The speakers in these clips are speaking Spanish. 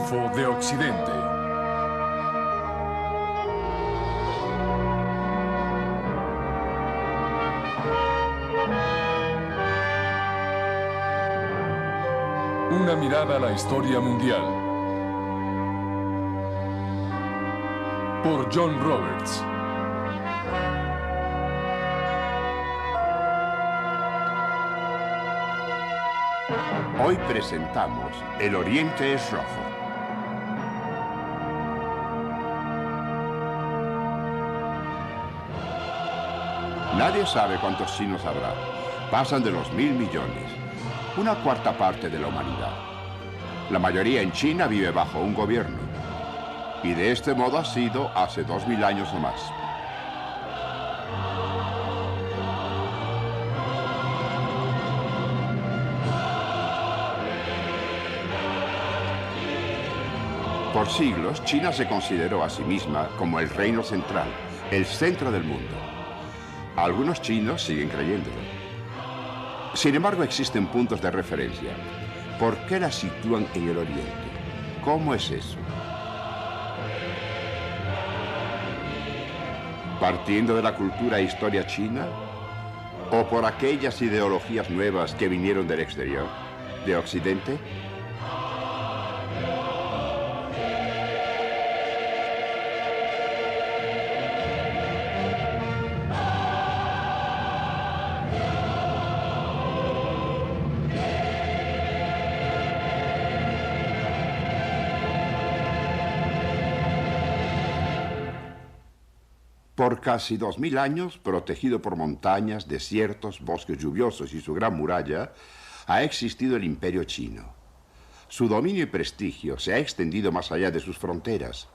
triunfo de Occidente. Una mirada a la historia mundial. Por John Roberts. Hoy presentamos El Oriente es Rojo. Nadie sabe cuántos chinos habrá. Pasan de los 1.000 millones. Una cuarta parte de la humanidad. La mayoría en China vive bajo un gobierno. Y de este modo ha sido hace 2.000 años o más. Por siglos, China se consideró a sí misma como el reino central, el centro del mundo. Algunos chinos siguen creyéndolo. Sin embargo, existen puntos de referencia. ¿Por qué la sitúan en el Oriente? ¿Cómo es eso? ¿Partiendo de la cultura e historia china? ¿O por aquellas ideologías nuevas que vinieron del exterior, de Occidente? Por casi 2.000 años, protegido por montañas, desiertos, bosques lluviosos y su gran muralla, ha existido el Imperio Chino. Su dominio y prestigio se ha extendido más allá de sus fronteras.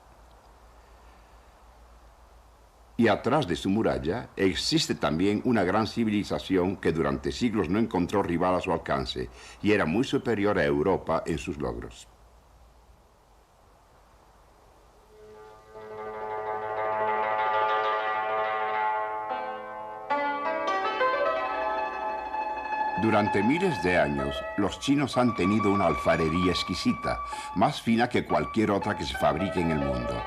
Y atrás de su muralla existe también una gran civilización que durante siglos no encontró rival a su alcance y era muy superior a Europa en sus logros. Durante miles de años, los chinos han tenido una alfarería exquisita, más fina que cualquier otra que se fabrique en el mundo.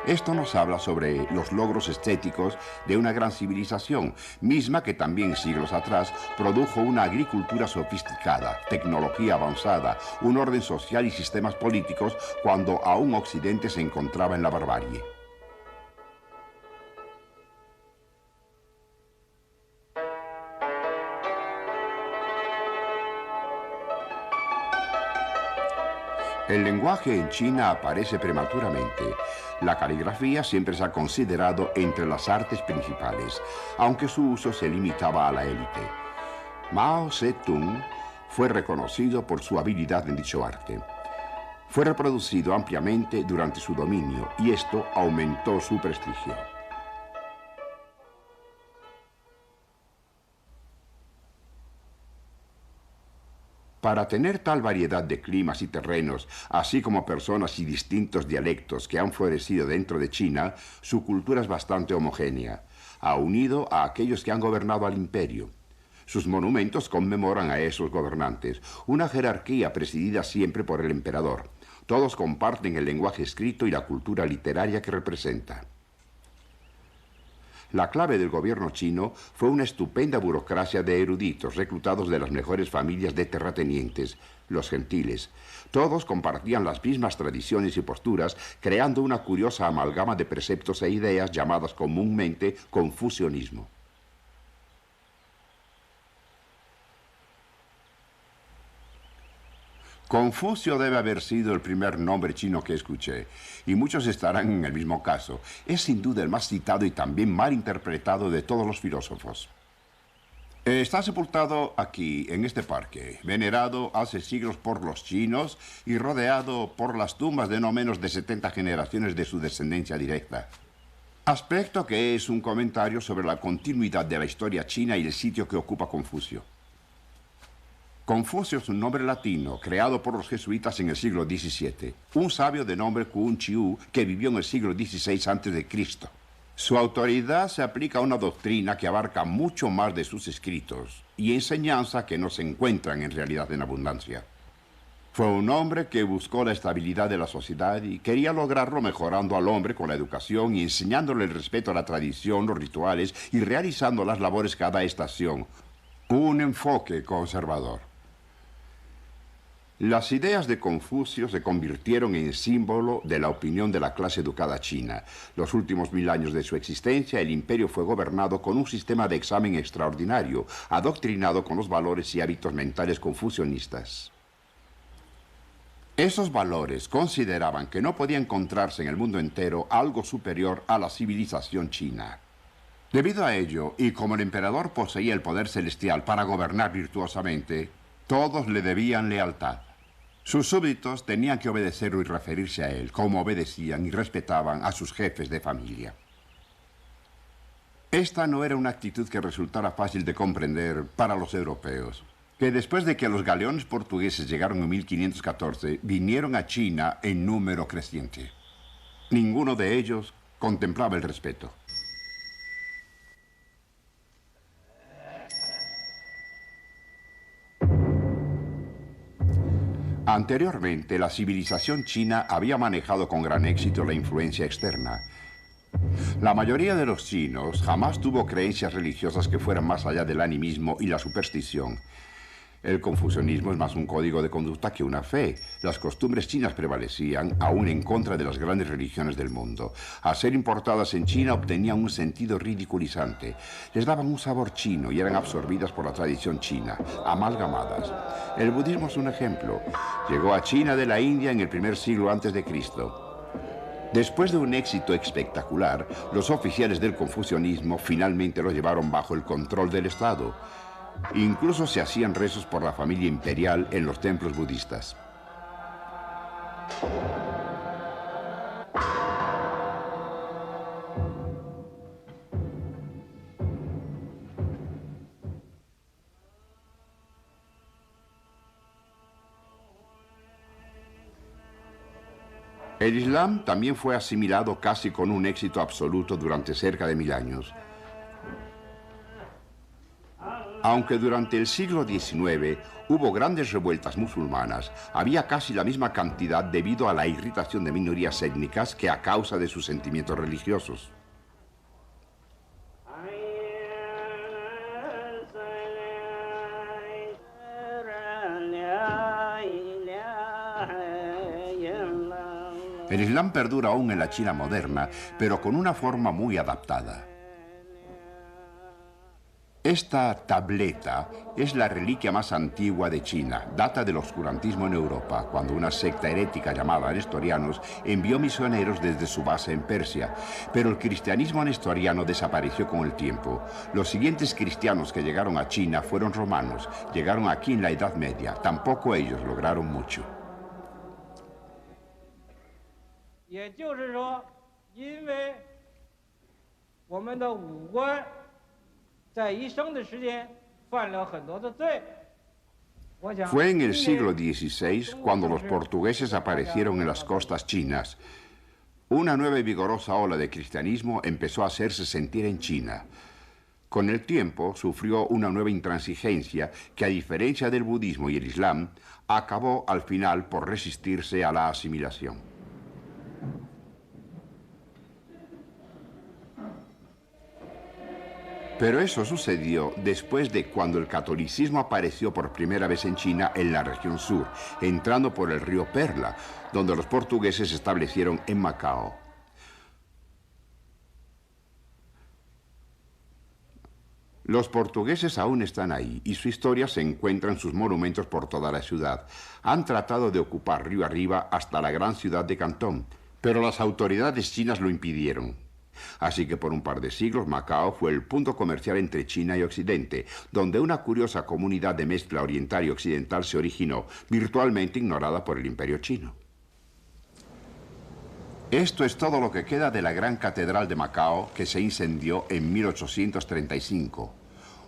Esto nos habla sobre los logros estéticos de una gran civilización, misma que también siglos atrás produjo una agricultura sofisticada, tecnología avanzada, un orden social y sistemas políticos cuando aún Occidente se encontraba en la barbarie. El lenguaje en China aparece prematuramente. La caligrafía siempre se ha considerado entre las artes principales, aunque su uso se limitaba a la élite. Mao Zedong fue reconocido por su habilidad en dicho arte. Fue reproducido ampliamente durante su dominio y esto aumentó su prestigio. Para tener tal variedad de climas y terrenos, así como personas y distintos dialectos que han florecido dentro de China, su cultura es bastante homogénea. Ha unido a aquellos que han gobernado al imperio. Sus monumentos conmemoran a esos gobernantes, una jerarquía presidida siempre por el emperador. Todos comparten el lenguaje escrito y la cultura literaria que representa. La clave del gobierno chino fue una estupenda burocracia de eruditos reclutados de las mejores familias de terratenientes, los gentiles. Todos compartían las mismas tradiciones y posturas, creando una curiosa amalgama de preceptos e ideas llamadas comúnmente confucianismo. Confucio debe haber sido el primer nombre chino que escuché, y muchos estarán en el mismo caso. Es sin duda el más citado y también mal interpretado de todos los filósofos. Está sepultado aquí, en este parque, venerado hace siglos por los chinos y rodeado por las tumbas de no menos de 70 generaciones de su descendencia directa. Aspecto que es un comentario sobre la continuidad de la historia china y el sitio que ocupa Confucio. Confucio es un nombre latino creado por los jesuitas en el siglo XVII, un sabio de nombre Kun Chiu que vivió en el siglo XVI a.C. Su autoridad se aplica a una doctrina que abarca mucho más de sus escritos y enseñanza que no se encuentran en realidad en abundancia. Fue un hombre que buscó la estabilidad de la sociedad y quería lograrlo mejorando al hombre con la educación y enseñándole el respeto a la tradición, los rituales y realizando las labores cada estación. Un enfoque conservador. Las ideas de Confucio se convirtieron en símbolo de la opinión de la clase educada china. Los últimos 1000 años de su existencia, el imperio fue gobernado con un sistema de examen extraordinario, adoctrinado con los valores y hábitos mentales confucionistas. Esos valores consideraban que no podía encontrarse en el mundo entero algo superior a la civilización china. Debido a ello, y como el emperador poseía el poder celestial para gobernar virtuosamente, todos le debían lealtad. Sus súbditos tenían que obedecerlo y referirse a él, como obedecían y respetaban a sus jefes de familia. Esta no era una actitud que resultara fácil de comprender para los europeos, que después de que los galeones portugueses llegaron en 1514, vinieron a China en número creciente. Ninguno de ellos contemplaba el respeto. Anteriormente, la civilización china había manejado con gran éxito la influencia externa. La mayoría de los chinos jamás tuvo creencias religiosas que fueran más allá del animismo y la superstición. El confucianismo es más un código de conducta que una fe. Las costumbres chinas prevalecían, aún en contra de las grandes religiones del mundo. Al ser importadas en China obtenían un sentido ridiculizante. Les daban un sabor chino y eran absorbidas por la tradición china, amalgamadas. El budismo es un ejemplo. Llegó a China de la India en el primer siglo antes de Cristo. Después de un éxito espectacular, los oficiales del confucianismo finalmente lo llevaron bajo el control del Estado. Incluso se hacían rezos por la familia imperial en los templos budistas. El Islam también fue asimilado casi con un éxito absoluto durante cerca de 1000 años. Aunque durante el siglo XIX hubo grandes revueltas musulmanas, había casi la misma cantidad debido a la irritación de minorías étnicas que a causa de sus sentimientos religiosos. El Islam perdura aún en la China moderna, pero con una forma muy adaptada. Esta tableta es la reliquia más antigua de China. Data del oscurantismo en Europa, cuando una secta herética llamada nestorianos envió misioneros desde su base en Persia. Pero el cristianismo nestoriano desapareció con el tiempo. Los siguientes cristianos que llegaron a China fueron romanos. Llegaron aquí en la Edad Media. Tampoco ellos lograron mucho. Fue en el siglo XVI cuando los portugueses aparecieron en las costas chinas. Una nueva y vigorosa ola de cristianismo empezó a hacerse sentir en China. Con el tiempo sufrió una nueva intransigencia que, a diferencia del budismo y el islam, acabó al final por resistirse a la asimilación. Pero eso sucedió después de cuando el catolicismo apareció por primera vez en China en la región sur, entrando por el río Perla, donde los portugueses se establecieron en Macao. Los portugueses aún están ahí y su historia se encuentra en sus monumentos por toda la ciudad. Han tratado de ocupar río arriba hasta la gran ciudad de Cantón, pero las autoridades chinas lo impidieron. Así que por un par de siglos Macao fue el punto comercial entre China y Occidente, donde una curiosa comunidad de mezcla oriental y occidental se originó, virtualmente ignorada por el Imperio chino. Esto es todo lo que queda de la gran catedral de Macao, que se incendió en 1835.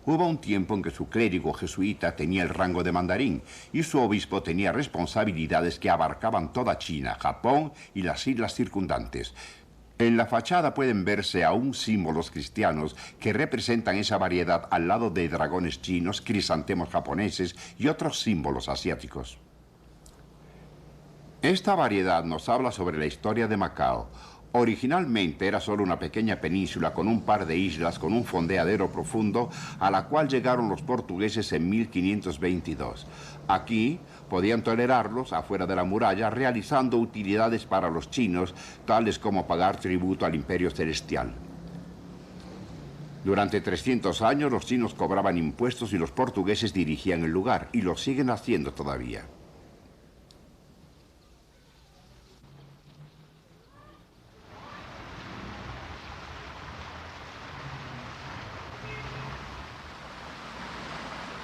Hubo un tiempo en que su clérigo jesuita tenía el rango de mandarín y su obispo tenía responsabilidades que abarcaban toda China, Japón y las islas circundantes. En la fachada pueden verse aún símbolos cristianos que representan esa variedad al lado de dragones chinos, crisantemos japoneses y otros símbolos asiáticos. Esta variedad nos habla sobre la historia de Macao. Originalmente era solo una pequeña península con un par de islas con un fondeadero profundo a la cual llegaron los portugueses en 1522. Aquí podían tolerarlos afuera de la muralla realizando utilidades para los chinos, tales como pagar tributo al Imperio Celestial. Durante 300 años los chinos cobraban impuestos y los portugueses dirigían el lugar, y lo siguen haciendo todavía.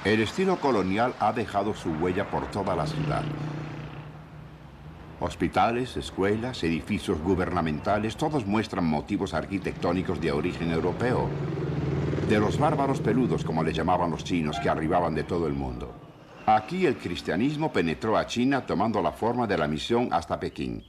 El estilo colonial ha dejado su huella por toda la ciudad. Hospitales, escuelas, edificios gubernamentales, todos muestran motivos arquitectónicos de origen europeo. De los bárbaros peludos, como les llamaban los chinos, que arribaban de todo el mundo. Aquí el cristianismo penetró a China tomando la forma de la misión hasta Pekín.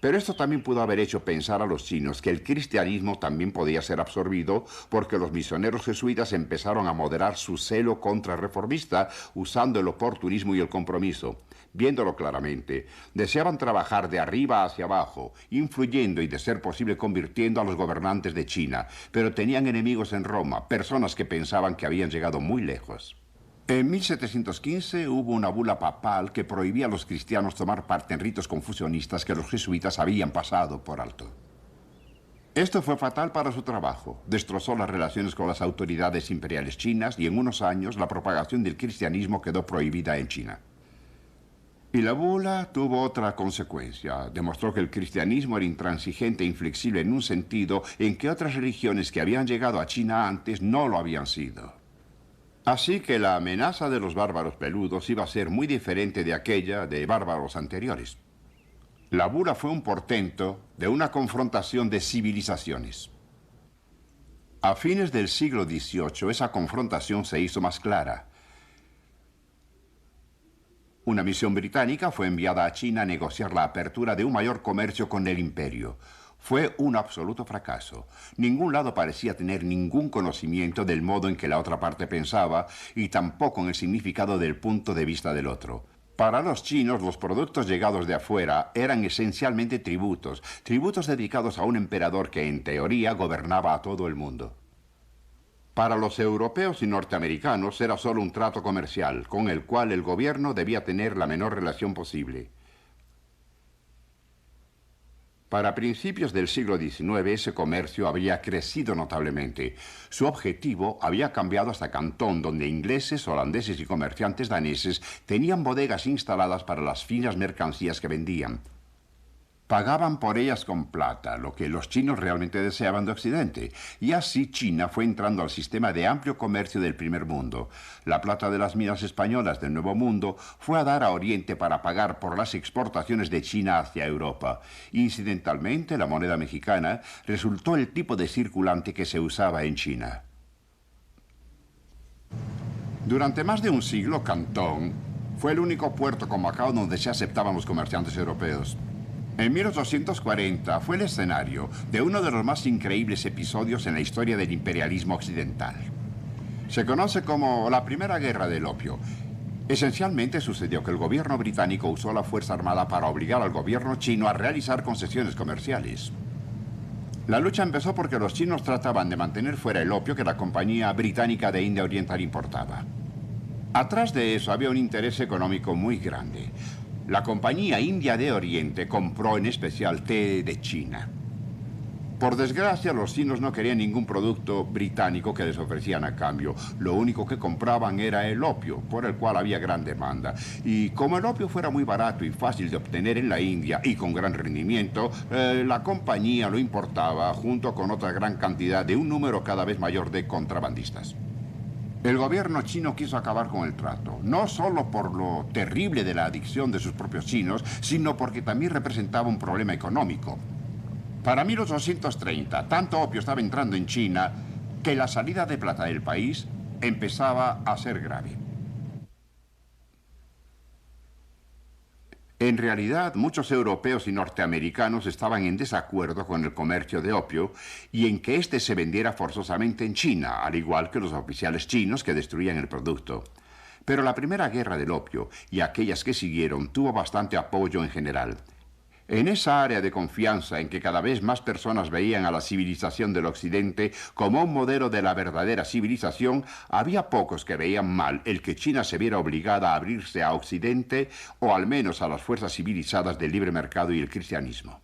Pero esto también pudo haber hecho pensar a los chinos que el cristianismo también podía ser absorbido porque los misioneros jesuitas empezaron a moderar su celo contrarreformista usando el oportunismo y el compromiso. Viéndolo claramente, deseaban trabajar de arriba hacia abajo, influyendo y de ser posible convirtiendo a los gobernantes de China, pero tenían enemigos en Roma, personas que pensaban que habían llegado muy lejos. En 1715 hubo una bula papal que prohibía a los cristianos tomar parte en ritos confucionistas que los jesuitas habían pasado por alto. Esto fue fatal para su trabajo. Destrozó las relaciones con las autoridades imperiales chinas y en unos años la propagación del cristianismo quedó prohibida en China. Y la bula tuvo otra consecuencia. Demostró que el cristianismo era intransigente e inflexible en un sentido en que otras religiones que habían llegado a China antes no lo habían sido. Así que la amenaza de los bárbaros peludos iba a ser muy diferente de aquella de bárbaros anteriores. La bula fue un portento de una confrontación de civilizaciones. A fines del siglo XVIII, esa confrontación se hizo más clara. Una misión británica fue enviada a China a negociar la apertura de un mayor comercio con el imperio. Fue un absoluto fracaso. Ningún lado parecía tener ningún conocimiento del modo en que la otra parte pensaba y tampoco en el significado del punto de vista del otro. Para los chinos, los productos llegados de afuera eran esencialmente tributos dedicados a un emperador que en teoría gobernaba a todo el mundo. Para los europeos y norteamericanos era solo un trato comercial, con el cual el gobierno debía tener la menor relación posible. Para principios del siglo XIX, ese comercio había crecido notablemente. Su objetivo había cambiado hasta Cantón, donde ingleses, holandeses y comerciantes daneses tenían bodegas instaladas para las finas mercancías que vendían. Pagaban por ellas con plata, lo que los chinos realmente deseaban de Occidente. Y así China fue entrando al sistema de amplio comercio del primer mundo. La plata de las minas españolas del Nuevo Mundo fue a dar a Oriente para pagar por las exportaciones de China hacia Europa. Incidentalmente, la moneda mexicana resultó el tipo de circulante que se usaba en China. Durante más de un siglo, Cantón fue el único puerto con Macao donde se aceptaban los comerciantes europeos. En 1840 fue el escenario de uno de los más increíbles episodios en la historia del imperialismo occidental. Se conoce como la Primera Guerra del Opio. Esencialmente sucedió que el gobierno británico usó la Fuerza Armada para obligar al gobierno chino a realizar concesiones comerciales. La lucha empezó porque los chinos trataban de mantener fuera el opio que la Compañía Británica de India Oriental importaba. Atrás de eso había un interés económico muy grande. La Compañía India de Oriente compró en especial té de China. Por desgracia, los chinos no querían ningún producto británico que les ofrecían a cambio. Lo único que compraban era el opio, por el cual había gran demanda. Y como el opio fuera muy barato y fácil de obtener en la India y con gran rendimiento, la compañía lo importaba junto con otra gran cantidad de un número cada vez mayor de contrabandistas. El gobierno chino quiso acabar con el trato, no solo por lo terrible de la adicción de sus propios chinos, sino porque también representaba un problema económico. Para 1830, tanto opio estaba entrando en China que la salida de plata del país empezaba a ser grave. En realidad, muchos europeos y norteamericanos estaban en desacuerdo con el comercio de opio y en que éste se vendiera forzosamente en China, al igual que los oficiales chinos que destruían el producto. Pero la Primera Guerra del Opio y aquellas que siguieron tuvo bastante apoyo en general. En esa área de confianza en que cada vez más personas veían a la civilización del Occidente como un modelo de la verdadera civilización, había pocos que veían mal el que China se viera obligada a abrirse a Occidente o al menos a las fuerzas civilizadas del libre mercado y el cristianismo.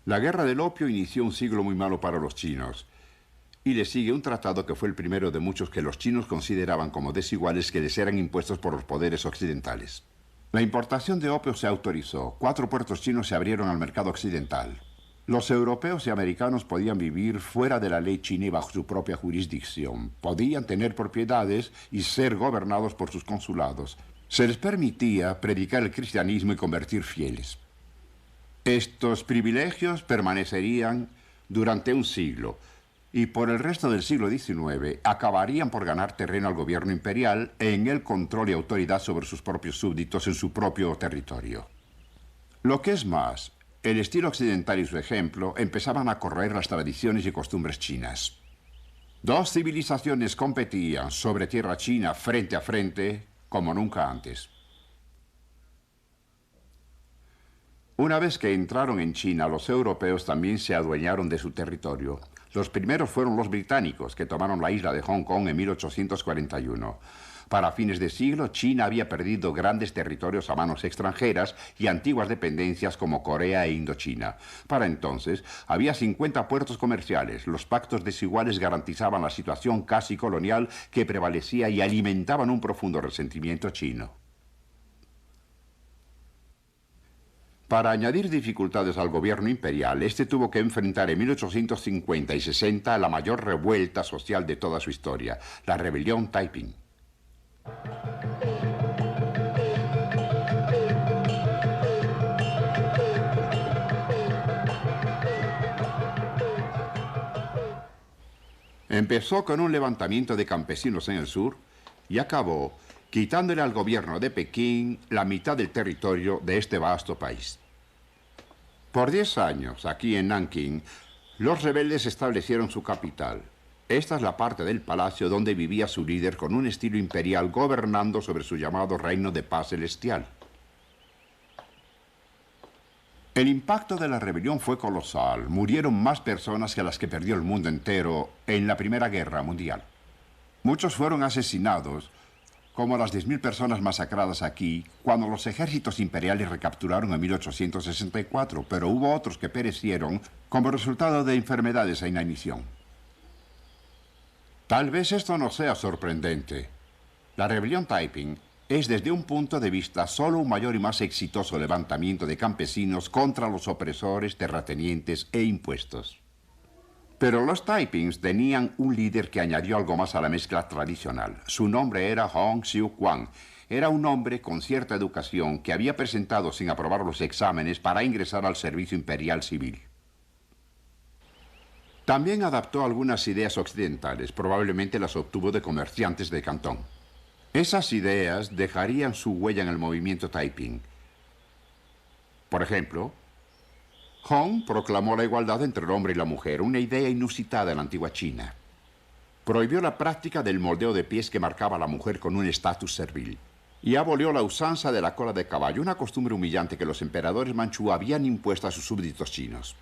La Guerra del Opio inició un siglo muy malo para los chinos. Y le sigue un tratado que fue el primero de muchos que los chinos consideraban como desiguales que les eran impuestos por los poderes occidentales. La importación de opio se autorizó. 4 puertos chinos se abrieron al mercado occidental. Los europeos y americanos podían vivir fuera de la ley china y bajo su propia jurisdicción. Podían tener propiedades y ser gobernados por sus consulados. Se les permitía predicar el cristianismo y convertir fieles. Estos privilegios permanecerían durante un siglo y por el resto del siglo XIX acabarían por ganar terreno al gobierno imperial en el control y autoridad sobre sus propios súbditos en su propio territorio. Lo que es más, el estilo occidental y su ejemplo empezaban a corroer las tradiciones y costumbres chinas. 2 civilizaciones competían sobre tierra china frente a frente como nunca antes. Una vez que entraron en China, los europeos también se adueñaron de su territorio. Los primeros fueron los británicos, que tomaron la isla de Hong Kong en 1841. Para fines de siglo, China había perdido grandes territorios a manos extranjeras y antiguas dependencias como Corea e Indochina. Para entonces, había 50 puertos comerciales. Los pactos desiguales garantizaban la situación casi colonial que prevalecía y alimentaban un profundo resentimiento chino. Para añadir dificultades al gobierno imperial, este tuvo que enfrentar en 1850 y 60 la mayor revuelta social de toda su historia, la rebelión Taiping. Empezó con un levantamiento de campesinos en el sur y acabó quitándole al gobierno de Pekín la mitad del territorio de este vasto país. Por 10 años, aquí en Nankín, los rebeldes establecieron su capital. Esta es la parte del palacio donde vivía su líder con un estilo imperial gobernando sobre su llamado reino de paz celestial. El impacto de la rebelión fue colosal. Murieron más personas que las que perdió el mundo entero en la Primera Guerra Mundial. Muchos fueron asesinados, como las 10.000 personas masacradas aquí cuando los ejércitos imperiales recapturaron en 1864, pero hubo otros que perecieron como resultado de enfermedades e inanición. Tal vez esto no sea sorprendente. La rebelión Taiping es desde un punto de vista solo un mayor y más exitoso levantamiento de campesinos contra los opresores, terratenientes e impuestos. Pero los Taipings tenían un líder que añadió algo más a la mezcla tradicional. Su nombre era Hong Xiuquan. Era un hombre con cierta educación que había presentado sin aprobar los exámenes para ingresar al servicio imperial civil. También adaptó algunas ideas occidentales, probablemente las obtuvo de comerciantes de Cantón. Esas ideas dejarían su huella en el movimiento Taiping. Por ejemplo, Hong proclamó la igualdad entre el hombre y la mujer, una idea inusitada en la antigua China. Prohibió la práctica del moldeo de pies que marcaba a la mujer con un estatus servil. Y abolió la usanza de la cola de caballo, una costumbre humillante que los emperadores manchú habían impuesto a sus súbditos chinos.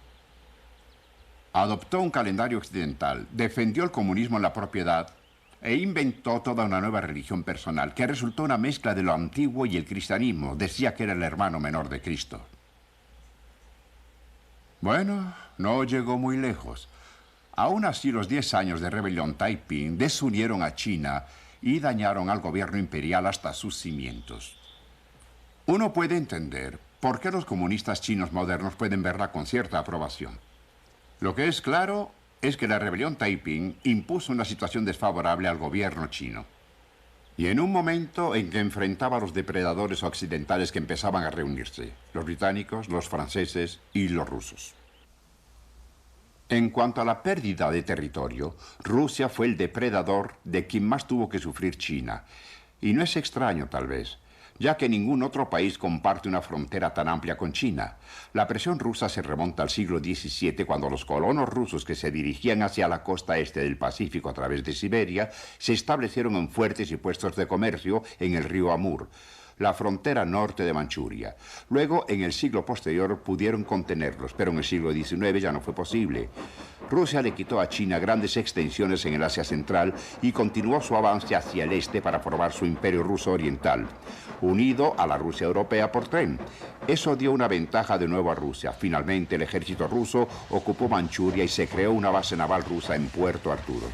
Adoptó un calendario occidental, defendió el comunismo en la propiedad e inventó toda una nueva religión personal que resultó una mezcla de lo antiguo y el cristianismo. Decía que era el hermano menor de Cristo. Bueno, no llegó muy lejos. Aún así, los 10 años de rebelión Taiping desunieron a China y dañaron al gobierno imperial hasta sus cimientos. Uno puede entender por qué los comunistas chinos modernos pueden verla con cierta aprobación. Lo que es claro es que la rebelión Taiping impuso una situación desfavorable al gobierno chino. Y en un momento en que enfrentaba a los depredadores occidentales que empezaban a reunirse, los británicos, los franceses y los rusos. En cuanto a la pérdida de territorio, Rusia fue el depredador de quien más tuvo que sufrir China. Y no es extraño, tal vez, ya que ningún otro país comparte una frontera tan amplia con China. La presión rusa se remonta al siglo XVII, cuando los colonos rusos que se dirigían hacia la costa este del Pacífico a través de Siberia se establecieron en fuertes y puestos de comercio en el río Amur, la frontera norte de Manchuria. Luego, en el siglo posterior, pudieron contenerlos, pero en el siglo XIX ya no fue posible. Rusia le quitó a China grandes extensiones en el Asia Central y continuó su avance hacia el este para formar su imperio ruso oriental, unido a la Rusia europea por tren. Eso dio una ventaja de nuevo a Rusia. Finalmente, el ejército ruso ocupó Manchuria y se creó una base naval rusa en Puerto Arturo.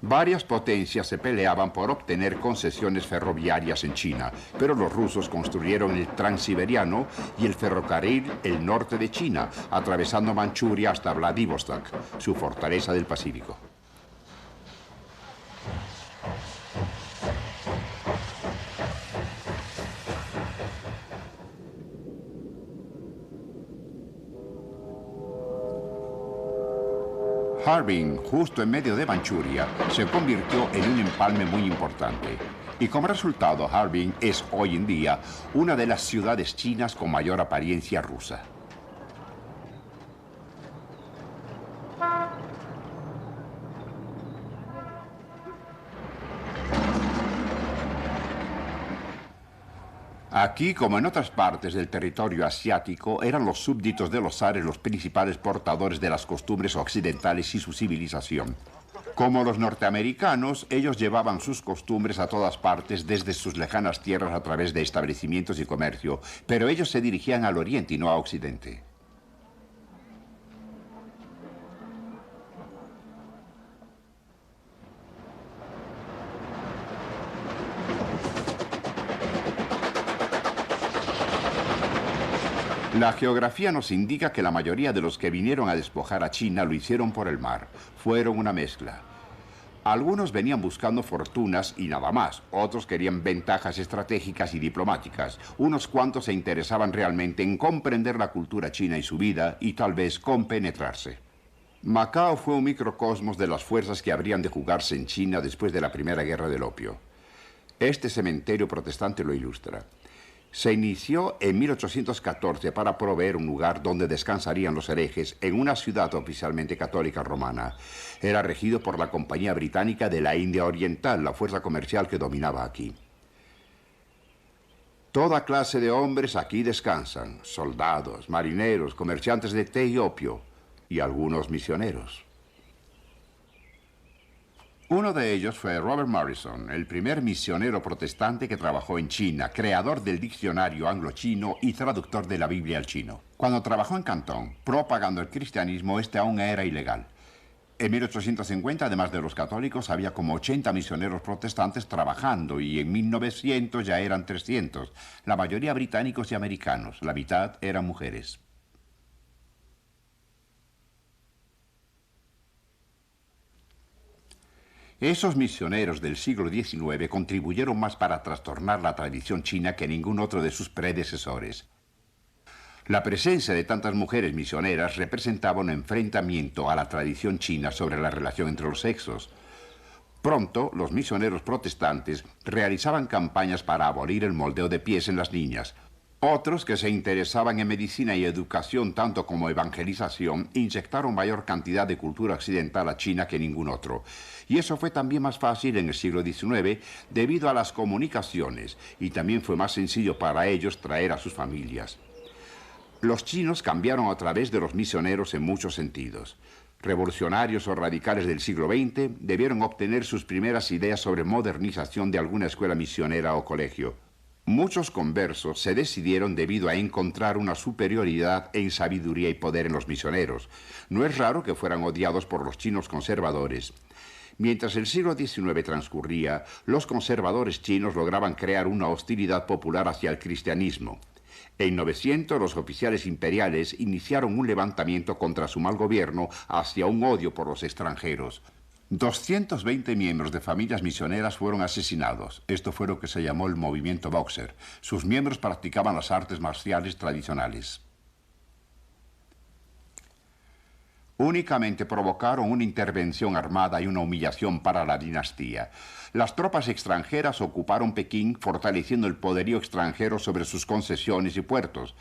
Varias potencias se peleaban por obtener concesiones ferroviarias en China, pero los rusos construyeron el Transiberiano y el ferrocarril el norte de China, atravesando Manchuria hasta Vladivostok, su fortaleza del Pacífico. Harbin, justo en medio de Manchuria, se convirtió en un empalme muy importante. Y como resultado, Harbin es hoy en día una de las ciudades chinas con mayor apariencia rusa. Aquí, como en otras partes del territorio asiático, eran los súbditos de los zares los principales portadores de las costumbres occidentales y su civilización. Como los norteamericanos, ellos llevaban sus costumbres a todas partes desde sus lejanas tierras a través de establecimientos y comercio, pero ellos se dirigían al oriente y no a occidente. La geografía nos indica que la mayoría de los que vinieron a despojar a China lo hicieron por el mar. Fueron una mezcla. Algunos venían buscando fortunas y nada más. Otros querían ventajas estratégicas y diplomáticas. Unos cuantos se interesaban realmente en comprender la cultura china y su vida y tal vez compenetrarse. Macao fue un microcosmos de las fuerzas que habrían de jugarse en China después de la Primera Guerra del Opio. Este cementerio protestante lo ilustra. Se inició en 1814 para proveer un lugar donde descansarían los herejes en una ciudad oficialmente católica romana. Era regido por la Compañía Británica de la India Oriental, la fuerza comercial que dominaba aquí. Toda clase de hombres aquí descansan: soldados, marineros, comerciantes de té y opio, y algunos misioneros. Uno de ellos fue Robert Morrison, el primer misionero protestante que trabajó en China, creador del diccionario anglo-chino y traductor de la Biblia al chino. Cuando trabajó en Cantón, propagando el cristianismo, este aún era ilegal. En 1850, además de los católicos, había como 80 misioneros protestantes trabajando, y en 1900 ya eran 300, la mayoría británicos y americanos, la mitad eran mujeres. Esos misioneros del siglo XIX contribuyeron más para trastornar la tradición china que ningún otro de sus predecesores. La presencia de tantas mujeres misioneras representaba un enfrentamiento a la tradición china sobre la relación entre los sexos. Pronto, los misioneros protestantes realizaban campañas para abolir el moldeo de pies en las niñas. Otros, que se interesaban en medicina y educación tanto como evangelización, inyectaron mayor cantidad de cultura occidental a China que ningún otro. Y eso fue también más fácil en el siglo XIX debido a las comunicaciones, y también fue más sencillo para ellos traer a sus familias. Los chinos cambiaron a través de los misioneros en muchos sentidos. Revolucionarios o radicales del siglo XX debieron obtener sus primeras ideas sobre modernización de alguna escuela misionera o colegio. Muchos conversos se decidieron debido a encontrar una superioridad en sabiduría y poder en los misioneros. No es raro que fueran odiados por los chinos conservadores. Mientras el siglo XIX transcurría, los conservadores chinos lograban crear una hostilidad popular hacia el cristianismo. En 900, los oficiales imperiales iniciaron un levantamiento contra su mal gobierno hacia un odio por los extranjeros. 220 miembros de familias misioneras fueron asesinados. Esto fue lo que se llamó el movimiento Boxer. Sus miembros practicaban las artes marciales tradicionales. Únicamente provocaron una intervención armada y una humillación para la dinastía. Las tropas extranjeras ocuparon Pekín, fortaleciendo el poderío extranjero sobre sus concesiones y puertos,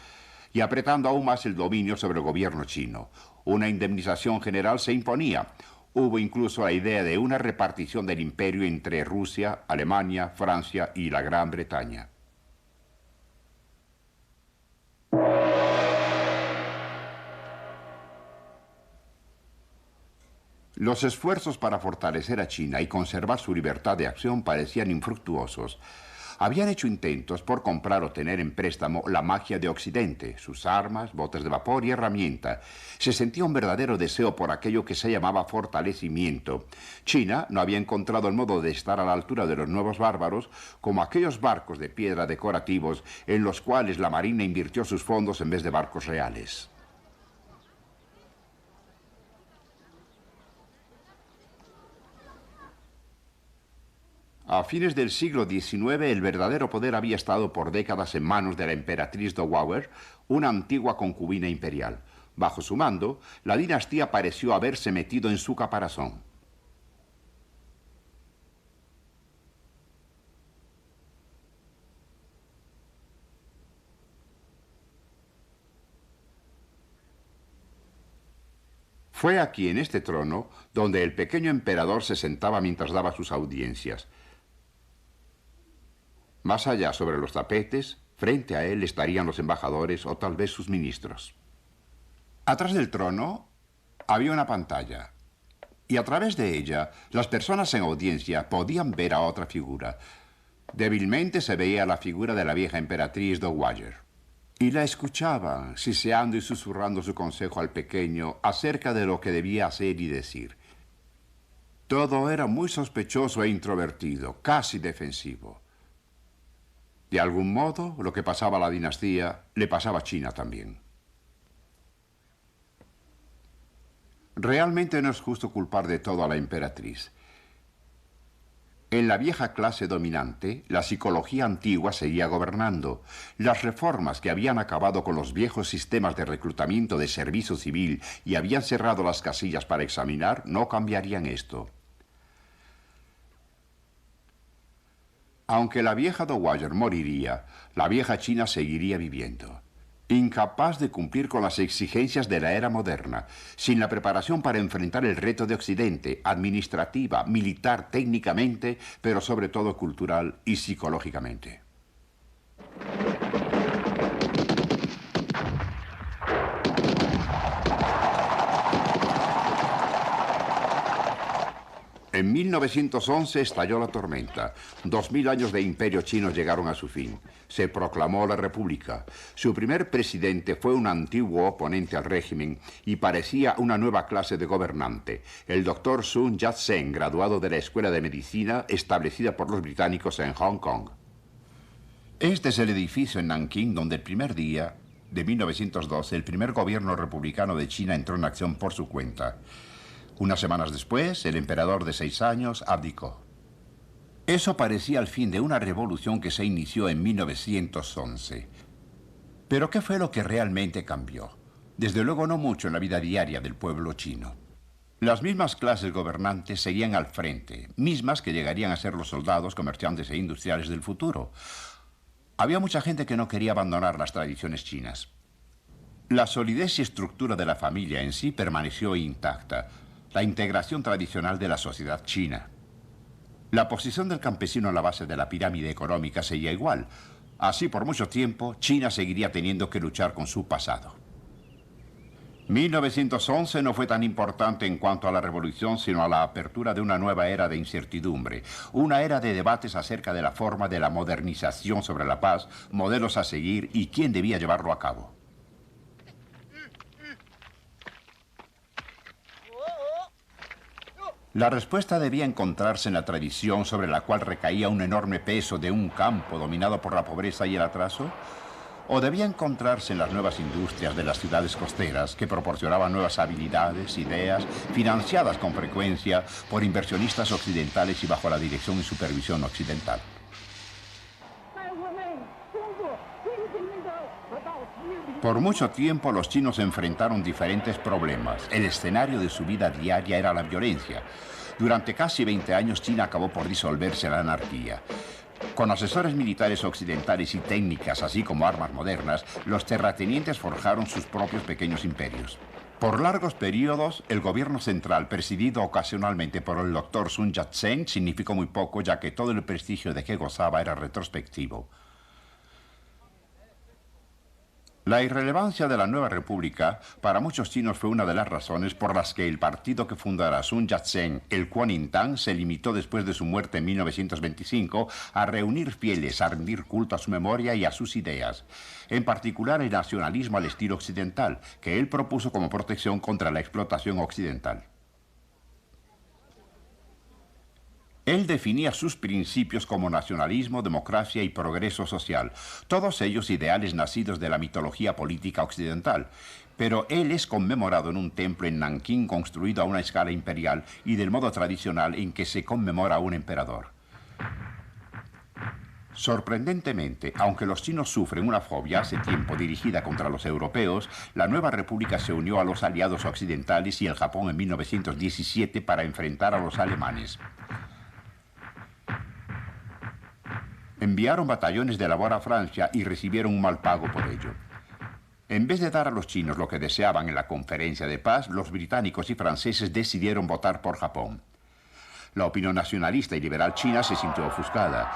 y apretando aún más el dominio sobre el gobierno chino. Una indemnización general se imponía. Hubo incluso la idea de una repartición del imperio entre Rusia, Alemania, Francia y la Gran Bretaña. Los esfuerzos para fortalecer a China y conservar su libertad de acción parecían infructuosos. Habían hecho intentos por comprar o tener en préstamo la magia de Occidente, sus armas, botes de vapor y herramienta. Se sentía un verdadero deseo por aquello que se llamaba fortalecimiento. China no había encontrado el modo de estar a la altura de los nuevos bárbaros como aquellos barcos de piedra decorativos en los cuales la marina invirtió sus fondos en vez de barcos reales. A fines del siglo XIX, el verdadero poder había estado por décadas en manos de la emperatriz Dowager, una antigua concubina imperial. Bajo su mando, la dinastía pareció haberse metido en su caparazón. Fue aquí, en este trono, donde el pequeño emperador se sentaba mientras daba sus audiencias. Más allá, sobre los tapetes, frente a él estarían los embajadores o tal vez sus ministros. Atrás del trono había una pantalla, y a través de ella las personas en audiencia podían ver a otra figura. Débilmente se veía la figura de la vieja emperatriz Dowager. Y la escuchaban, siseando y susurrando su consejo al pequeño acerca de lo que debía hacer y decir. Todo era muy sospechoso e introvertido, casi defensivo. De algún modo, lo que pasaba a la dinastía le pasaba a China también. Realmente no es justo culpar de todo a la emperatriz. En la vieja clase dominante, la psicología antigua seguía gobernando. Las reformas que habían acabado con los viejos sistemas de reclutamiento de servicio civil y habían cerrado las casillas para examinar no cambiarían esto. Aunque la vieja Dowager moriría, la vieja China seguiría viviendo. Incapaz de cumplir con las exigencias de la era moderna, sin la preparación para enfrentar el reto de Occidente, administrativa, militar, técnicamente, pero sobre todo cultural y psicológicamente. En 1911 estalló la tormenta. 2000 años de imperio chino llegaron a su fin. Se proclamó la República. Su primer presidente fue un antiguo oponente al régimen y parecía una nueva clase de gobernante, el doctor Sun Yat-sen, graduado de la Escuela de Medicina establecida por los británicos en Hong Kong. Este es el edificio en Nankín donde el primer día de 1912 el primer gobierno republicano de China entró en acción por su cuenta. Unas semanas después, el emperador de 6 años abdicó. Eso parecía el fin de una revolución que se inició en 1911. Pero ¿qué fue lo que realmente cambió? Desde luego no mucho en la vida diaria del pueblo chino. Las mismas clases gobernantes seguían al frente, mismas que llegarían a ser los soldados, comerciantes e industriales del futuro. Había mucha gente que no quería abandonar las tradiciones chinas. La solidez y estructura de la familia en sí permaneció intacta. La integración tradicional de la sociedad china. La posición del campesino en la base de la pirámide económica seguía igual. Así, por mucho tiempo, China seguiría teniendo que luchar con su pasado. 1911 no fue tan importante en cuanto a la revolución, sino a la apertura de una nueva era de incertidumbre. Una era de debates acerca de la forma de la modernización sobre la paz, modelos a seguir y quién debía llevarlo a cabo. La respuesta debía encontrarse en la tradición sobre la cual recaía un enorme peso de un campo dominado por la pobreza y el atraso, o debía encontrarse en las nuevas industrias de las ciudades costeras que proporcionaban nuevas habilidades, ideas, financiadas con frecuencia por inversionistas occidentales y bajo la dirección y supervisión occidental. Por mucho tiempo los chinos enfrentaron diferentes problemas. El escenario de su vida diaria era la violencia. Durante casi 20 años China acabó por disolverse en la anarquía. Con asesores militares occidentales y técnicas, así como armas modernas, los terratenientes forjaron sus propios pequeños imperios. Por largos periodos, el gobierno central, presidido ocasionalmente por el doctor Sun Yat-sen, significó muy poco, ya que todo el prestigio de que gozaba era retrospectivo. La irrelevancia de la nueva república para muchos chinos fue una de las razones por las que el partido que fundara Sun Yat-sen, el Kuomintang, se limitó después de su muerte en 1925 a reunir fieles, a rendir culto a su memoria y a sus ideas, en particular el nacionalismo al estilo occidental, que él propuso como protección contra la explotación occidental. Él definía sus principios como nacionalismo, democracia y progreso social, todos ellos ideales nacidos de la mitología política occidental. Pero él es conmemorado en un templo en Nankín construido a una escala imperial y del modo tradicional en que se conmemora a un emperador. Sorprendentemente, aunque los chinos sufren una fobia hace tiempo dirigida contra los europeos, la nueva república se unió a los aliados occidentales y el Japón en 1917 para enfrentar a los alemanes. Enviaron batallones de labor a Francia y recibieron un mal pago por ello. En vez de dar a los chinos lo que deseaban en la conferencia de paz, los británicos y franceses decidieron votar por Japón. La opinión nacionalista y liberal china se sintió ofuscada.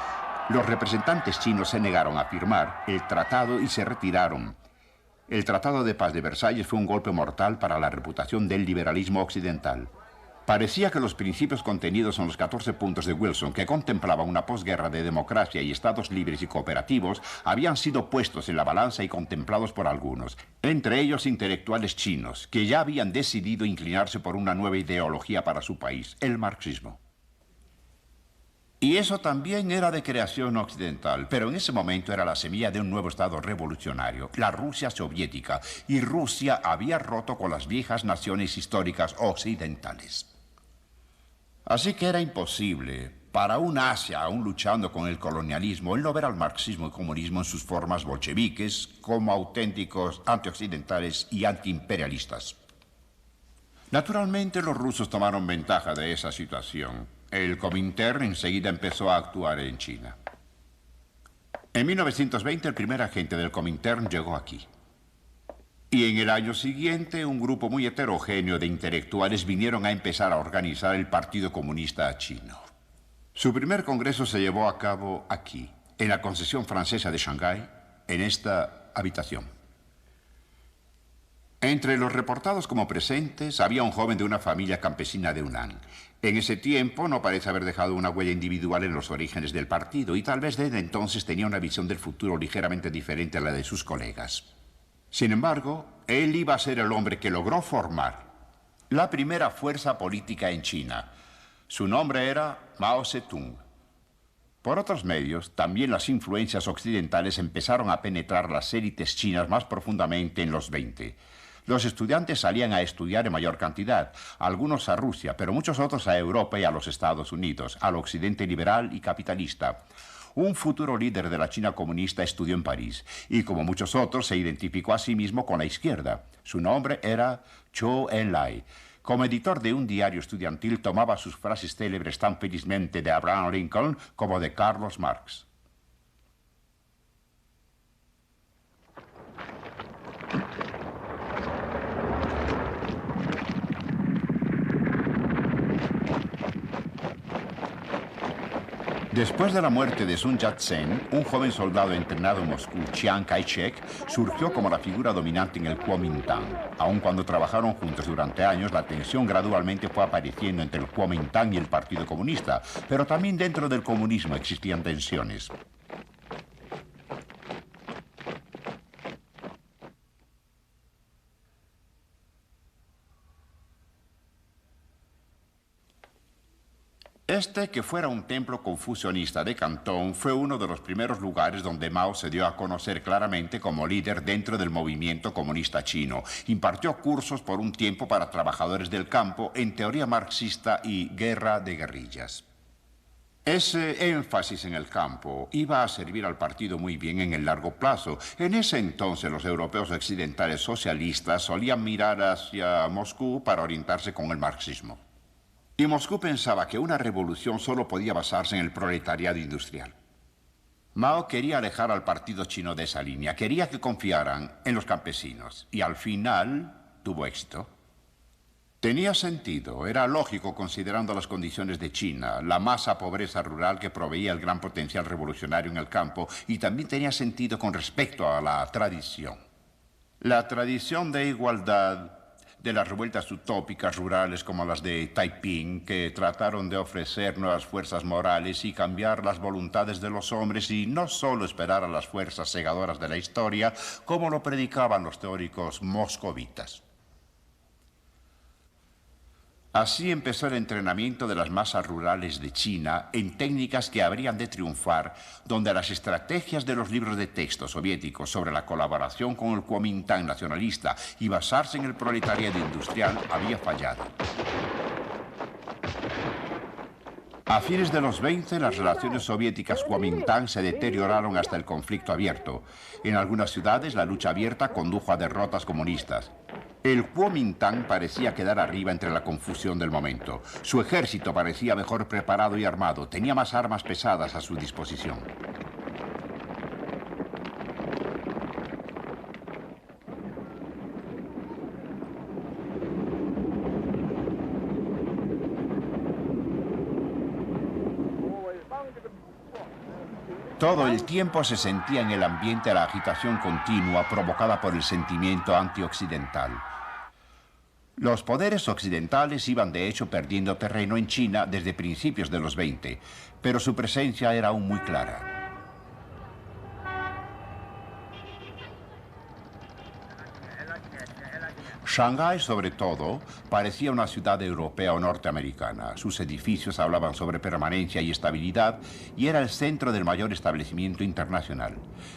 Los representantes chinos se negaron a firmar el tratado y se retiraron. El Tratado de Paz de Versalles fue un golpe mortal para la reputación del liberalismo occidental. Parecía que los principios contenidos en los 14 puntos de Wilson, que contemplaban una posguerra de democracia y estados libres y cooperativos, habían sido puestos en la balanza y contemplados por algunos, entre ellos intelectuales chinos, que ya habían decidido inclinarse por una nueva ideología para su país, el marxismo. Y eso también era de creación occidental, pero en ese momento era la semilla de un nuevo estado revolucionario, la Rusia soviética, y Rusia había roto con las viejas naciones históricas occidentales. Así que era imposible para un Asia aún luchando con el colonialismo el no ver al marxismo y comunismo en sus formas bolcheviques como auténticos antioccidentales y antiimperialistas. Naturalmente los rusos tomaron ventaja de esa situación. El Comintern enseguida empezó a actuar en China. En 1920 el primer agente del Comintern llegó aquí. Y en el año siguiente, un grupo muy heterogéneo de intelectuales vinieron a empezar a organizar el Partido Comunista Chino. Su primer congreso se llevó a cabo aquí, en la concesión francesa de Shanghái, en esta habitación. Entre los reportados como presentes había un joven de una familia campesina de Hunan. En ese tiempo no parece haber dejado una huella individual en los orígenes del partido y tal vez desde entonces tenía una visión del futuro ligeramente diferente a la de sus colegas. Sin embargo, él iba a ser el hombre que logró formar la primera fuerza política en China. Su nombre era Mao Zedong. Por otros medios, también las influencias occidentales empezaron a penetrar las élites chinas más profundamente en los 20. Los estudiantes salían a estudiar en mayor cantidad, algunos a Rusia, pero muchos otros a Europa y a los Estados Unidos, al occidente liberal y capitalista. Un futuro líder de la China comunista estudió en París y, como muchos otros, se identificó a sí mismo con la izquierda. Su nombre era Zhou Enlai. Como editor de un diario estudiantil, tomaba sus frases célebres tan felizmente de Abraham Lincoln como de Carlos Marx. Después de la muerte de Sun Yat-sen, un joven soldado entrenado en Moscú, Chiang Kai-shek, surgió como la figura dominante en el Kuomintang. Aun cuando trabajaron juntos durante años, la tensión gradualmente fue apareciendo entre el Kuomintang y el Partido Comunista, pero también dentro del comunismo existían tensiones. Este, que fuera un templo confucionista de Cantón, fue uno de los primeros lugares donde Mao se dio a conocer claramente como líder dentro del movimiento comunista chino. Impartió cursos por un tiempo para trabajadores del campo en teoría marxista y guerra de guerrillas. Ese énfasis en el campo iba a servir al partido muy bien en el largo plazo. En ese entonces los europeos occidentales socialistas solían mirar hacia Moscú para orientarse con el marxismo. Y Moscú pensaba que una revolución solo podía basarse en el proletariado industrial. Mao quería alejar al partido chino de esa línea, quería que confiaran en los campesinos, y al final tuvo éxito. Tenía sentido, era lógico considerando las condiciones de China, la masa pobreza rural que proveía el gran potencial revolucionario en el campo, y también tenía sentido con respecto a la tradición. La tradición de igualdad de las revueltas utópicas rurales como las de Taiping, que trataron de ofrecer nuevas fuerzas morales y cambiar las voluntades de los hombres y no solo esperar a las fuerzas cegadoras de la historia, como lo predicaban los teóricos moscovitas. Así empezó el entrenamiento de las masas rurales de China en técnicas que habrían de triunfar, donde las estrategias de los libros de texto soviéticos sobre la colaboración con el Kuomintang nacionalista y basarse en el proletariado industrial había fallado. A fines de los 20, las relaciones soviéticas Kuomintang se deterioraron hasta el conflicto abierto. En algunas ciudades, la lucha abierta condujo a derrotas comunistas. El Kuomintang parecía quedar arriba entre la confusión del momento. Su ejército parecía mejor preparado y armado, tenía más armas pesadas a su disposición. Todo el tiempo se sentía en el ambiente la agitación continua provocada por el sentimiento antioccidental. Los poderes occidentales iban de hecho perdiendo terreno en China desde principios de los 20, pero su presencia era aún muy clara. Shanghái, sobre todo, parecía una ciudad europea o norteamericana. Sus edificios hablaban sobre permanencia y estabilidad y era el centro del mayor establecimiento internacional,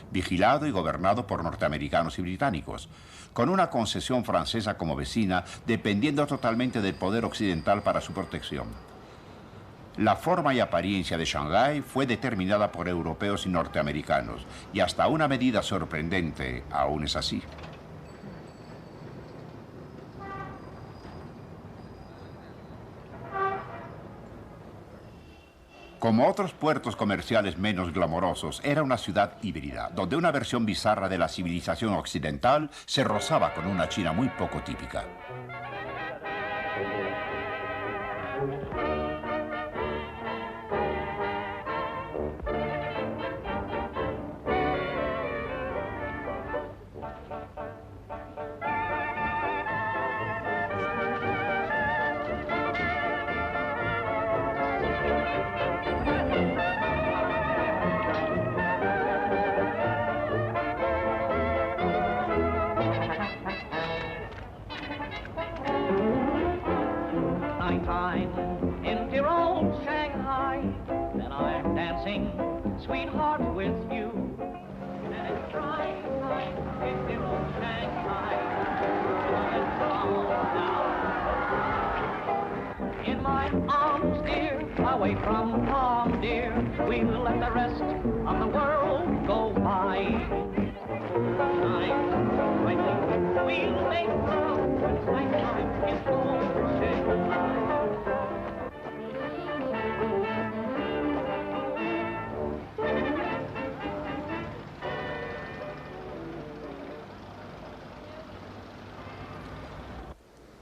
vigilado y gobernado por norteamericanos y británicos, con una concesión francesa como vecina, dependiendo totalmente del poder occidental para su protección. La forma y apariencia de Shanghái fue determinada por europeos y norteamericanos, y hasta una medida sorprendente aún es así. Como otros puertos comerciales menos glamorosos, era una ciudad híbrida, donde una versión bizarra de la civilización occidental se rozaba con una China muy poco típica. In dear old Shanghai, then I'm dancing, sweetheart, with you. And try in dear old Shanghai, and come now. In my arms, dear, away from home, dear, we'll let the rest of the world go by. Shine brightly, we'll make love when nighttime is old Shanghai.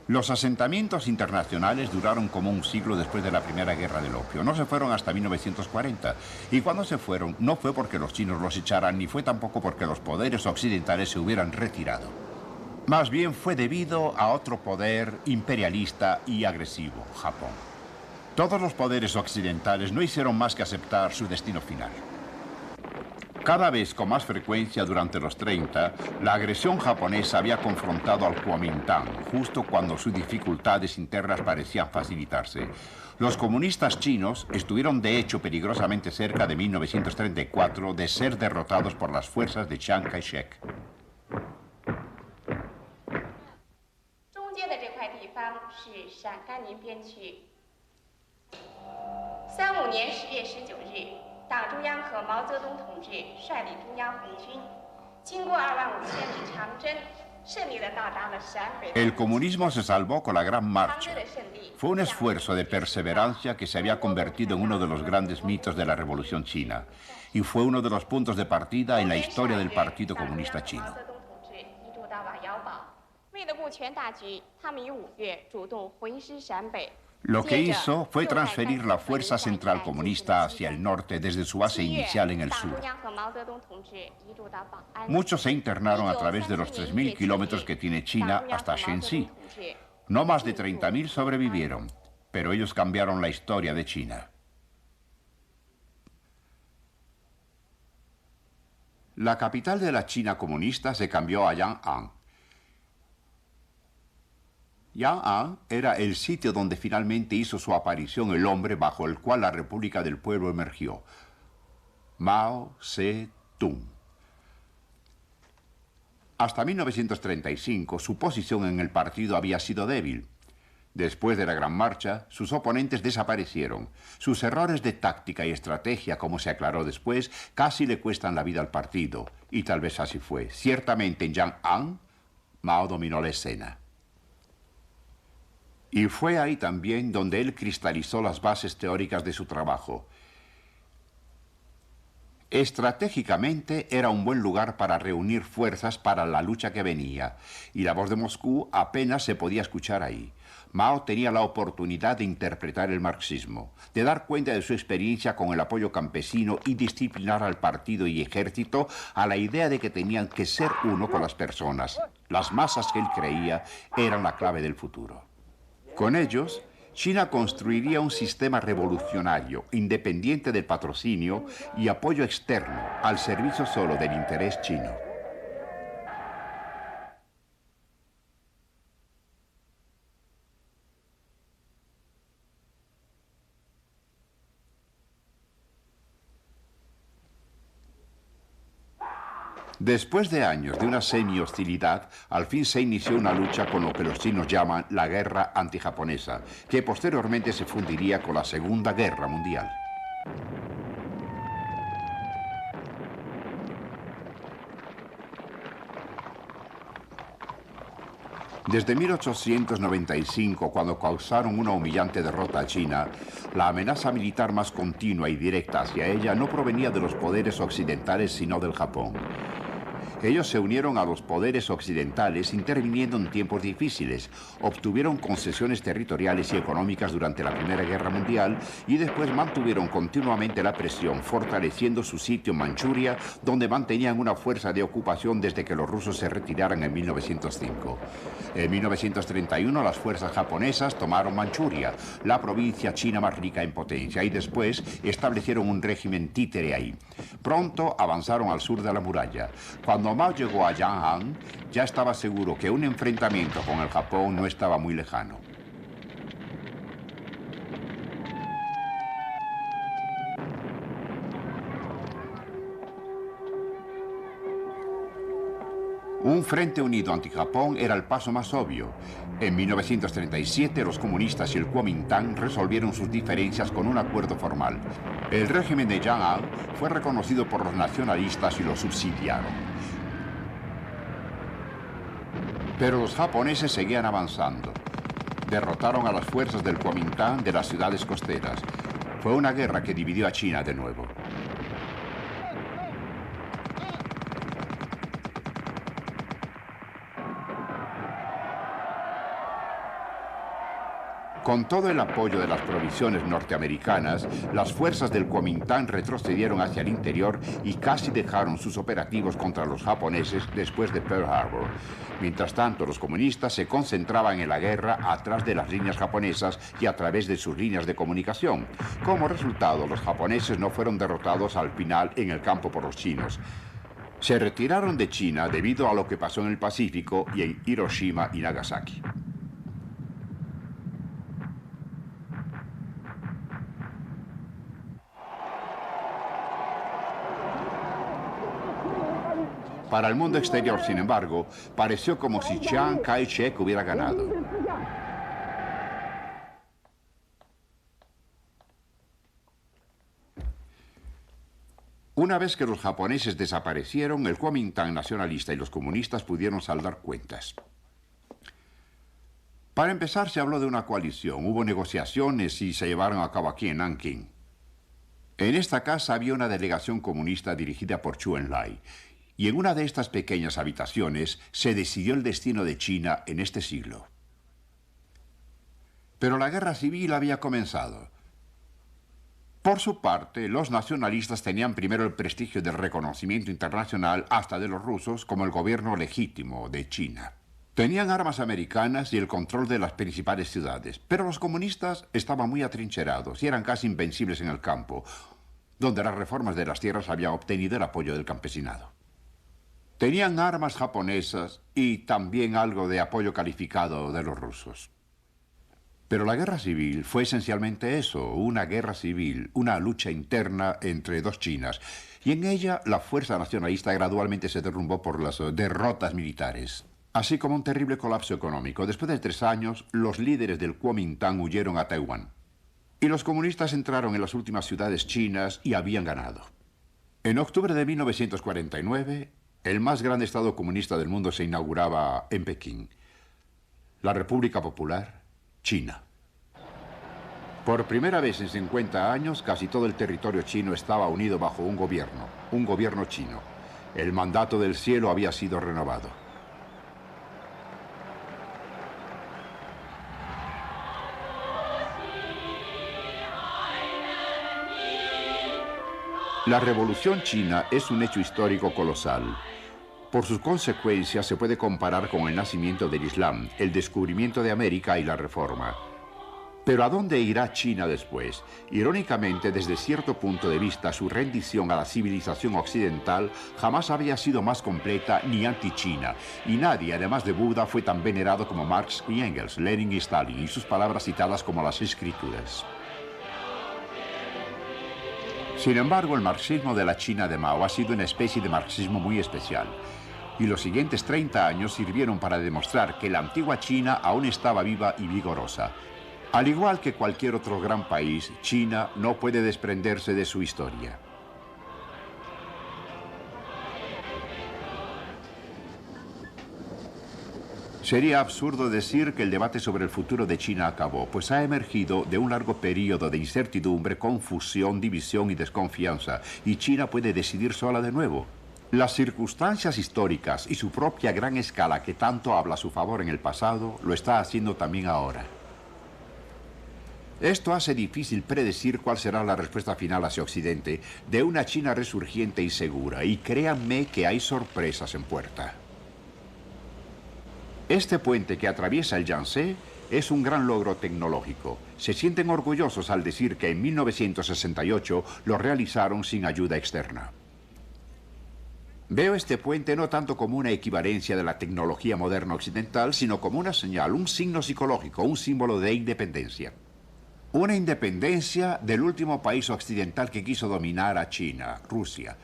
Los asentamientos internacionales duraron como un siglo después de la Primera Guerra del Opio. No se fueron hasta 1940. Y cuando se fueron, no fue porque los chinos los echaran, ni fue tampoco porque los poderes occidentales se hubieran retirado. Más bien fue debido a otro poder imperialista y agresivo, Japón. Todos los poderes occidentales no hicieron más que aceptar su destino final. Cada vez con más frecuencia durante los 30, la agresión japonesa había confrontado al Kuomintang, justo cuando sus dificultades internas parecían facilitarse. Los comunistas chinos estuvieron de hecho peligrosamente cerca de 1934 de ser derrotados por las fuerzas de Chiang Kai-shek. 中间的这块地方是陕甘宁边区。35年10月19日，党中央和毛泽东同志率领中央红军，经过25000里长征，胜利地到达了陕北。El comunismo se salvó con la Gran 长 Marcha. 征的胜利 Fue un esfuerzo de perseverancia que se había convertido en uno de los grandes mitos de la Revolución China y fue uno de los puntos de partida en la historia del Partido Comunista Chino. 毛泽东同志一度到瓦窑堡，为了顾全大局，他们于5月主动回师陕北。 Lo que hizo fue transferir la fuerza central comunista hacia el norte desde su base inicial en el sur. Muchos se internaron a través de los 3.000 kilómetros que tiene China hasta Shenxi. No más de 30.000 sobrevivieron, pero ellos cambiaron la historia de China. La capital de la China comunista se cambió a Yang'an. Yang'an era el sitio donde finalmente hizo su aparición el hombre bajo el cual la República del Pueblo emergió, Mao Zedong. Hasta 1935 su posición en el partido había sido débil. Después de la Gran Marcha, sus oponentes desaparecieron. Sus errores de táctica y estrategia, como se aclaró después, casi le cuestan la vida al partido. Y tal vez así fue. Ciertamente en Yang'an, Mao dominó la escena. Y fue ahí también donde él cristalizó las bases teóricas de su trabajo. Estratégicamente era un buen lugar para reunir fuerzas para la lucha que venía, y la voz de Moscú apenas se podía escuchar ahí. Mao tenía la oportunidad de interpretar el marxismo, de dar cuenta de su experiencia con el apoyo campesino y disciplinar al partido y ejército a la idea de que tenían que ser uno con las personas. Las masas que él creía eran la clave del futuro. Con ellos, China construiría un sistema revolucionario, independiente del patrocinio y apoyo externo, al servicio solo del interés chino. Después de años de una semi-hostilidad, al fin se inició una lucha con lo que los chinos llaman la guerra antijaponesa, que posteriormente se fundiría con la Segunda Guerra Mundial. Desde 1895, cuando causaron una humillante derrota a China, la amenaza militar más continua y directa hacia ella no provenía de los poderes occidentales, sino del Japón. Ellos se unieron a los poderes occidentales interviniendo en tiempos difíciles, obtuvieron concesiones territoriales y económicas durante la Primera Guerra Mundial y después mantuvieron continuamente la presión, fortaleciendo su sitio en Manchuria, donde mantenían una fuerza de ocupación desde que los rusos se retiraran en 1905. En 1931 las fuerzas japonesas tomaron Manchuria, la provincia china más rica en potencia, y después establecieron un régimen títere ahí. Pronto avanzaron al sur de la muralla. Cuando Mao llegó a Yang'an, ya estaba seguro que un enfrentamiento con el Japón no estaba muy lejano. Un frente unido anti-Japón era el paso más obvio. En 1937 los comunistas y el Kuomintang resolvieron sus diferencias con un acuerdo formal. El régimen de Yang'an fue reconocido por los nacionalistas y lo subsidiaron. Pero los japoneses seguían avanzando. Derrotaron a las fuerzas del Kuomintang de las ciudades costeras. Fue una guerra que dividió a China de nuevo. Con todo el apoyo de las provisiones norteamericanas, las fuerzas del Kuomintang retrocedieron hacia el interior y casi dejaron sus operativos contra los japoneses después de Pearl Harbor. Mientras tanto, los comunistas se concentraban en la guerra atrás de las líneas japonesas y a través de sus líneas de comunicación. Como resultado, los japoneses no fueron derrotados al final en el campo por los chinos. Se retiraron de China debido a lo que pasó en el Pacífico y en Hiroshima y Nagasaki. Para el mundo exterior, sin embargo, pareció como si Chiang Kai-shek hubiera ganado. Una vez que los japoneses desaparecieron, el Kuomintang nacionalista y los comunistas pudieron saldar cuentas. Para empezar, se habló de una coalición, hubo negociaciones y se llevaron a cabo aquí en Nanking. En esta casa había una delegación comunista dirigida por Zhou Enlai. Y en una de estas pequeñas habitaciones se decidió el destino de China en este siglo. Pero la guerra civil había comenzado. Por su parte, los nacionalistas tenían primero el prestigio del reconocimiento internacional, hasta de los rusos, como el gobierno legítimo de China. Tenían armas americanas y el control de las principales ciudades, pero los comunistas estaban muy atrincherados y eran casi invencibles en el campo, donde las reformas de las tierras habían obtenido el apoyo del campesinado. Tenían armas japonesas y también algo de apoyo calificado de los rusos. Pero la guerra civil fue esencialmente eso, una guerra civil, una lucha interna entre dos Chinas. Y en ella la fuerza nacionalista gradualmente se derrumbó por las derrotas militares. Así como un terrible colapso económico. Después de 3 años, los líderes del Kuomintang huyeron a Taiwán. Y los comunistas entraron en las últimas ciudades chinas y habían ganado. En octubre de 1949... el más grande estado comunista del mundo se inauguraba en Pekín. La República Popular China. Por primera vez en 50 años, casi todo el territorio chino estaba unido bajo un gobierno chino. El mandato del cielo había sido renovado. La Revolución China es un hecho histórico colosal. Por sus consecuencias se puede comparar con el nacimiento del Islam, el descubrimiento de América y la Reforma. Pero ¿a dónde irá China después? Irónicamente, desde cierto punto de vista, su rendición a la civilización occidental jamás había sido más completa ni anti-China. Y nadie, además de Buda, fue tan venerado como Marx y Engels, Lenin y Stalin, y sus palabras citadas como las Escrituras. Sin embargo, el marxismo de la China de Mao ha sido una especie de marxismo muy especial. Y los siguientes 30 años sirvieron para demostrar que la antigua China aún estaba viva y vigorosa. Al igual que cualquier otro gran país, China no puede desprenderse de su historia. Sería absurdo decir que el debate sobre el futuro de China acabó, pues ha emergido de un largo periodo de incertidumbre, confusión, división y desconfianza, y China puede decidir sola de nuevo. Las circunstancias históricas y su propia gran escala que tanto habla a su favor en el pasado, lo está haciendo también ahora. Esto hace difícil predecir cuál será la respuesta final hacia Occidente de una China resurgiente y segura, y créanme que hay sorpresas en puerta. Este puente que atraviesa el Yangtze es un gran logro tecnológico. Se sienten orgullosos al decir que en 1968 lo realizaron sin ayuda externa. Veo este puente no tanto como una equivalencia de la tecnología moderna occidental, sino como una señal, un signo psicológico, un símbolo de independencia. Una independencia del último país occidental que quiso dominar a China, Rusia.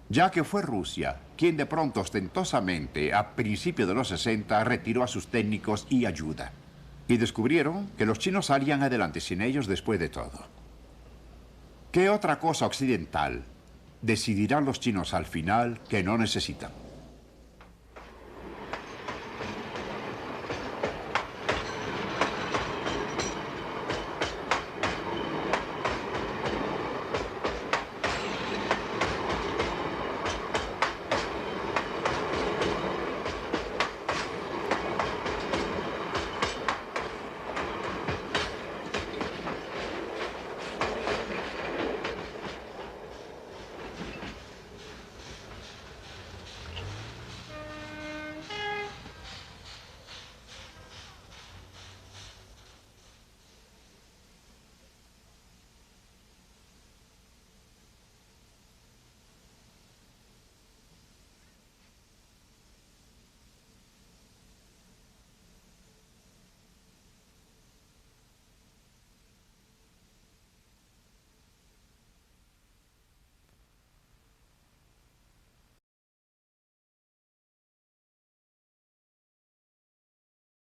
Ya que fue Rusia quien de pronto ostentosamente, a principios de los 60, retiró a sus técnicos y ayuda. Y descubrieron que los chinos salían adelante sin ellos después de todo. ¿Qué otra cosa occidental decidirán los chinos al final que no necesitan?